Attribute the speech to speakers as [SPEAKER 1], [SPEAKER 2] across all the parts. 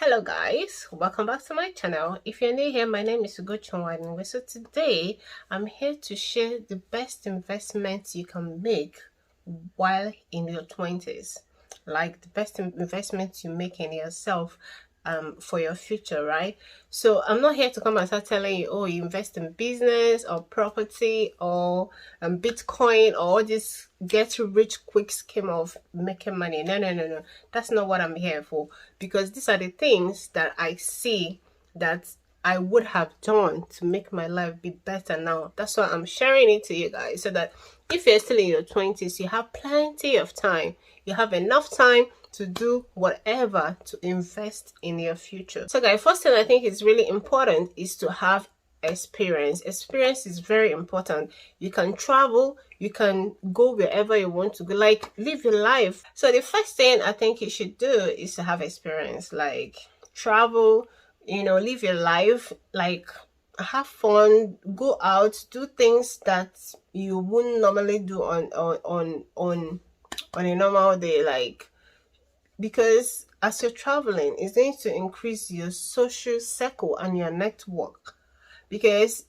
[SPEAKER 1] Hello guys, welcome back to my channel. If you're new here, my name is Ugochonwadingwe. So today I'm here to share the best investments you can make while in your 20s, like the best investments you make in yourself for your future, right? So I'm not here to come and start telling you, oh, you invest in business or property or Bitcoin or all this get rich quick scheme of making money. No. That's not what I'm here for, because these are the things that I see that I would have done to make my life be better now. That's why I'm sharing it to you guys, so that if you're still in your 20s, you have plenty of time. You have enough time to do whatever to invest in your future. So guys, first thing I think is really important is to have experience. Experience is very important. You can travel, you can go wherever you want to go, like live your life. So the first thing I think you should do is to have experience, like travel, live your life, like have fun, go out, do things that you wouldn't normally do on a normal day, like, because as you're traveling, it's going to increase your social circle and your network, because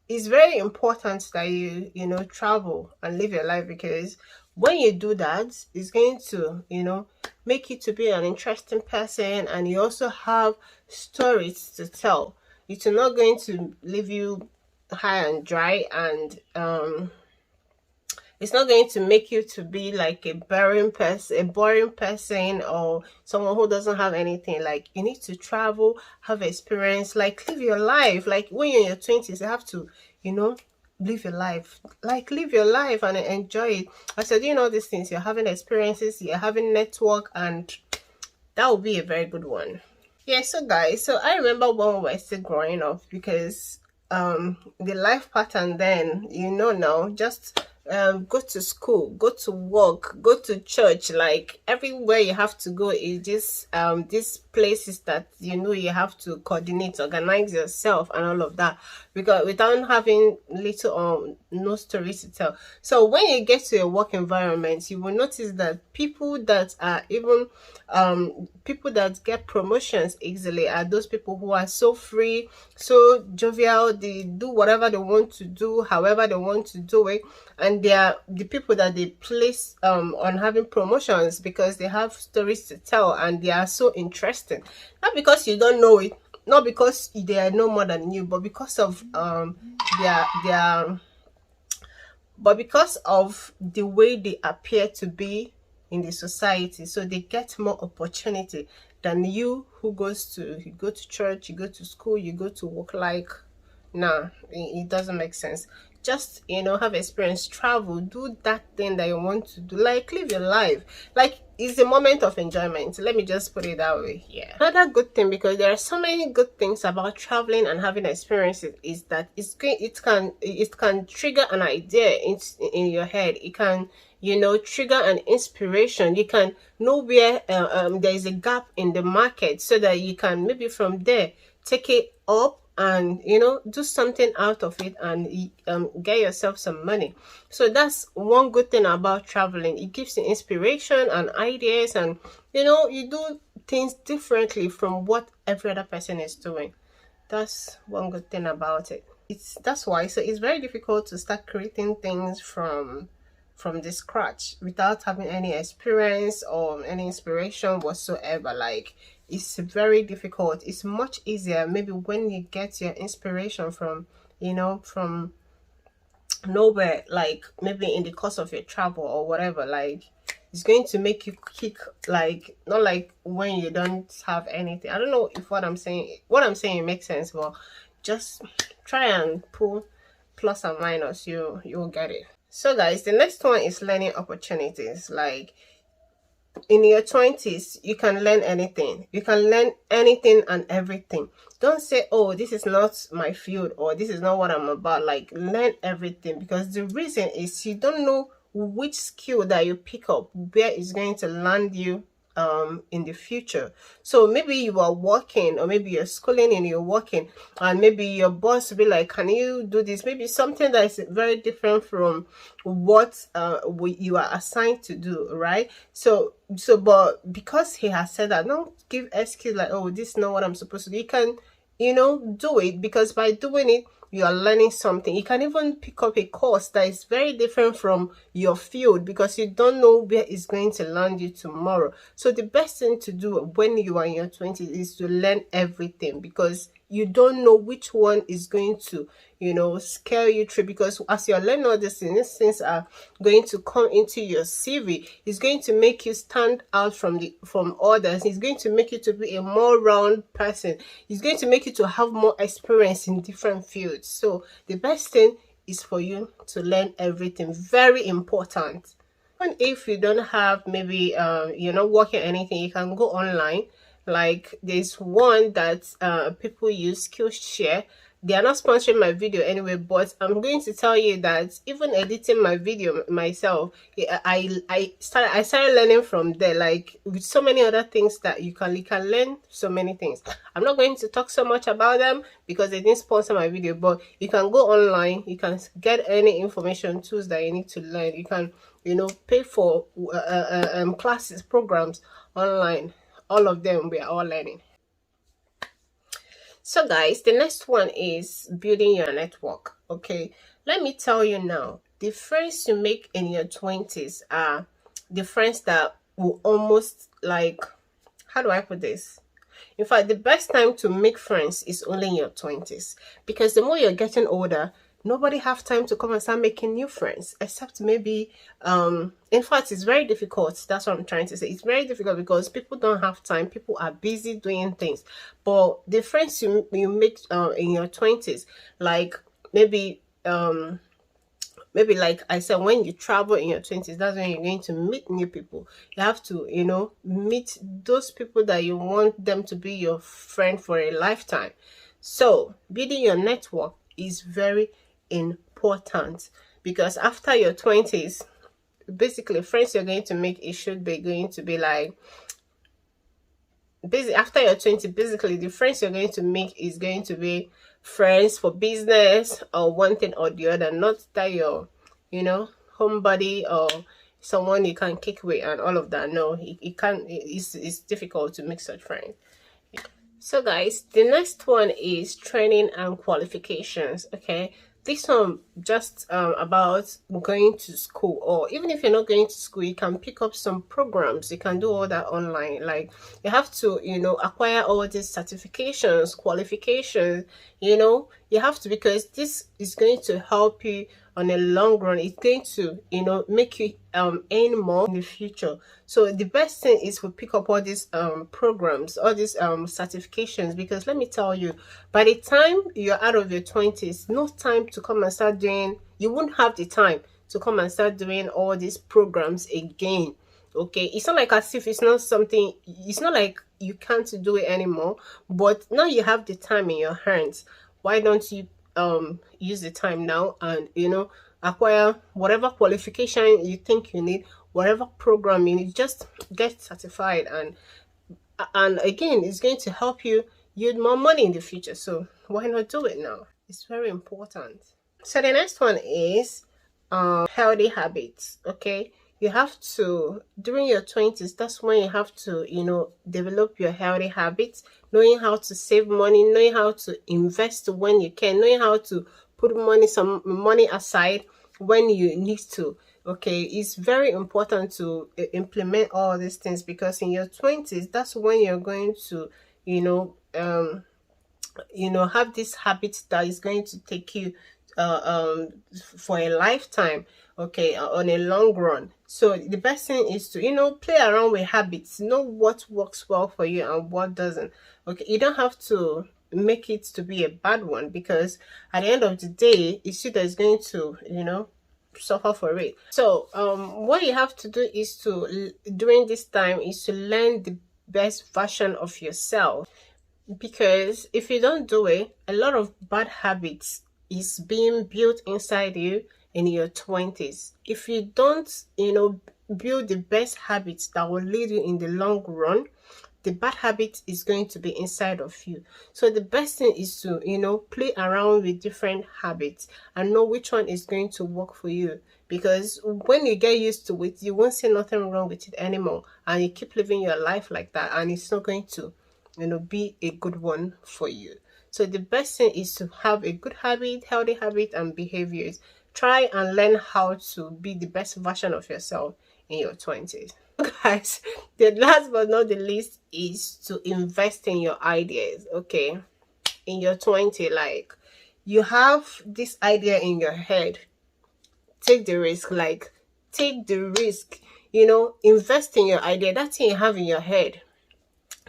[SPEAKER 1] it's very important that you travel and live your life, because when you do that, it's going to make you to be an interesting person, and you also have stories to tell. It's not going to leave you high and dry, and it's not going to make you to be like a boring person, or someone who doesn't have anything. Like, you need to travel, have experience, like live your life. Like when you're in your 20s, you have to, live your life. Like live your life and enjoy it. I said, all these things, you're having experiences, you're having network, and that will be a very good one. Yeah, so guys, so I remember when we were still growing up, because the life pattern then, now, just go to school, go to work, go to church, like everywhere you have to go is just these places that you have to coordinate, organize yourself and all of that, because without having little or no stories to tell. So when you get to a work environment, you will notice that people that are even people that get promotions easily are those people who are so free, so jovial. They do whatever they want to do, however they want to do it, and they are the people that they place on having promotions, because they have stories to tell and they are so interesting. Not because you don't know it, not because they are no more than you, but because of their but because of the way they appear to be in the society. So they get more opportunity than you, who you go to church, you go to school, you go to work. Like, nah, it doesn't make sense. Just have experience, travel, do that thing that you want to do, like live your life. Like, it's a moment of enjoyment, let me just put it that way. Yeah, another good thing, because there are so many good things about traveling and having experiences, is that it can trigger an idea in your head. It can trigger an inspiration. You can know where there is a gap in the market, so that you can maybe from there take it up and do something out of it, and get yourself some money. So that's one good thing about traveling. It gives you inspiration and ideas, and you do things differently from what every other person is doing. That's one good thing about it. That's why, so it's very difficult to start creating things from the scratch without having any experience or any inspiration whatsoever. Like, it's very difficult. It's much easier maybe when you get your inspiration from from nowhere, like maybe in the course of your travel or whatever. Like, it's going to make you kick, like, not like when you don't have anything. I don't know if what I'm saying makes sense, but just try and pull plus and minus, you'll get it. So guys, the next one is learning opportunities. Like, in your 20s, you can learn anything. You can learn anything and everything. Don't say, oh, this is not my field, or this is not what I'm about. Like, learn everything, because the reason is you don't know which skill that you pick up, where it's going to land you in the future. So maybe you are working, or maybe you're schooling and you're working, and maybe your boss will be like, can you do this? Maybe something that is very different from what you are assigned to do, right? But because he has said that, don't give excuse like, oh, this is not what I'm supposed to do. You can, do it, because by doing it, you are learning something. You can even pick up a course that is very different from your field, because you don't know where it's going to land you tomorrow. So the best thing to do when you are in your 20s is to learn everything, because you don't know which one is going to, scare you through. Because as you're learning all these things are going to come into your CV. It's going to make you stand out from others. It's going to make you to be a more round person. It's going to make you to have more experience in different fields. So the best thing is for you to learn everything. Very important. Even if you don't have, maybe you're not working anything, you can go online. Like there's one that people use, Skillshare. They are not sponsoring my video anyway, but I'm going to tell you that even editing my video myself, I started learning from there. Like with so many other things that you can learn so many things. I'm not going to talk so much about them because they didn't sponsor my video, but you can go online, you can get any information, tools that you need to learn. You can, pay for classes, programs online. All of them, we are all learning. So guys, the next one is building your network. Okay, let me tell you now, the friends you make in your 20s are the friends that will almost, like, how do I put this? In fact, the best time to make friends is only in your 20s, because the more you're getting older, nobody have time to come and start making new friends, except maybe in fact, it's very difficult. That's what I'm trying to say. It's very difficult because people don't have time. People are busy doing things. But the friends you make in your 20s, like maybe like I said, when you travel in your 20s, that's when you're going to meet new people. You have to, meet those people that you want them to be your friend for a lifetime. So building your network is very important, because after your 20s, basically friends you're going to make, it should be going to be like, basically after your 20, basically the friends you're going to make is going to be friends for business or one thing or the other, not that you're, homebody or someone you can kick with and all of that. No, it can't. It's difficult to make such friends. So guys, the next one is training and qualifications. Okay, this one just about going to school, or even if you're not going to school, you can pick up some programs. You can do all that online. Like you have to, acquire all these certifications, qualifications. You have to, because this is going to help you on a long run. It's going to, make you earn more in the future. So the best thing is to pick up all these programs, all these certifications, because let me tell you, by the time you're out of your 20s, no time to come and start doing, you won't have the time to come and start doing all these programs again. Okay, it's not like as if it's not something, it's not like you can't do it anymore, but now you have the time in your hands. Why don't you use the time now and acquire whatever qualification you think you need, whatever program you need, just get certified, and again, it's going to help you yield more money in the future. So why not do it now? It's very important. So the next one is healthy habits. Okay, you have to, during your 20s, that's when you have to develop your healthy habits, knowing how to save money, knowing how to invest when you can, knowing how to put some money aside when you need to. Okay, it's very important to implement all these things, because in your 20s, that's when you're going to have this habit that is going to take you for a lifetime, okay, on a long run. So the best thing is to play around with habits, know what works well for you and what doesn't. Okay, you don't have to make it to be a bad one, because at the end of the day, it's you that is going to suffer for it. So what you have to do is during this time is to learn the best version of yourself, because if you don't do it, a lot of bad habits is being built inside you in your 20s. If you don't build the best habits that will lead you in the long run, the bad habit is going to be inside of you. So the best thing is to, play around with different habits and know which one is going to work for you. Because when you get used to it, you won't see nothing wrong with it anymore. And you keep living your life like that, and it's not going to, be a good one for you. So the best thing is to have a good habit, healthy habit, and behaviors. Try and learn how to be the best version of yourself in your 20s. Guys, the last but not the least is to invest in your ideas. Okay, in your 20, like, you have this idea in your head, take the risk. Like, take the risk, invest in your idea, that thing you have in your head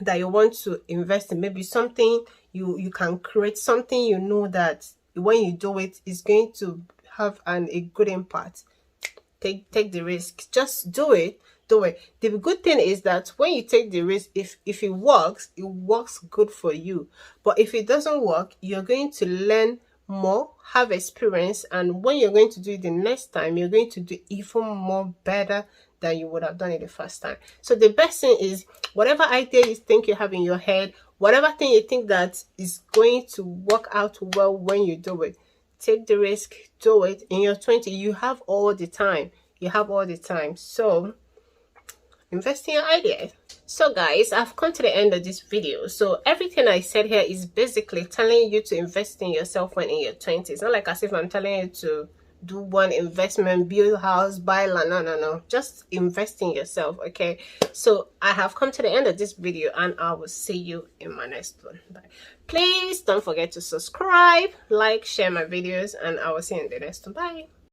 [SPEAKER 1] that you want to invest in. Maybe something you can create, something that when you do it is going to have a good impact. Take the risk. Just do it. The good thing is that when you take the risk, if it works good for you. But if it doesn't work, you're going to learn more, have experience, and when you're going to do it the next time, you're going to do even more better than you would have done it the first time. So the best thing is, whatever idea you think you have in your head, whatever thing you think that is going to work out well when you do it, take the risk, do it. In your 20, you have all the time. So invest in your ideas. So guys, I've come to the end of this video. So everything I said here is basically telling you to invest in yourself when in your 20s. It's not like as if I'm telling you to do one investment, build a house, buy land. No. Just invest in yourself, okay? So I have come to the end of this video, and I will see you in my next one. Bye. Please don't forget to subscribe, like, share my videos, and I will see you in the next one. Bye.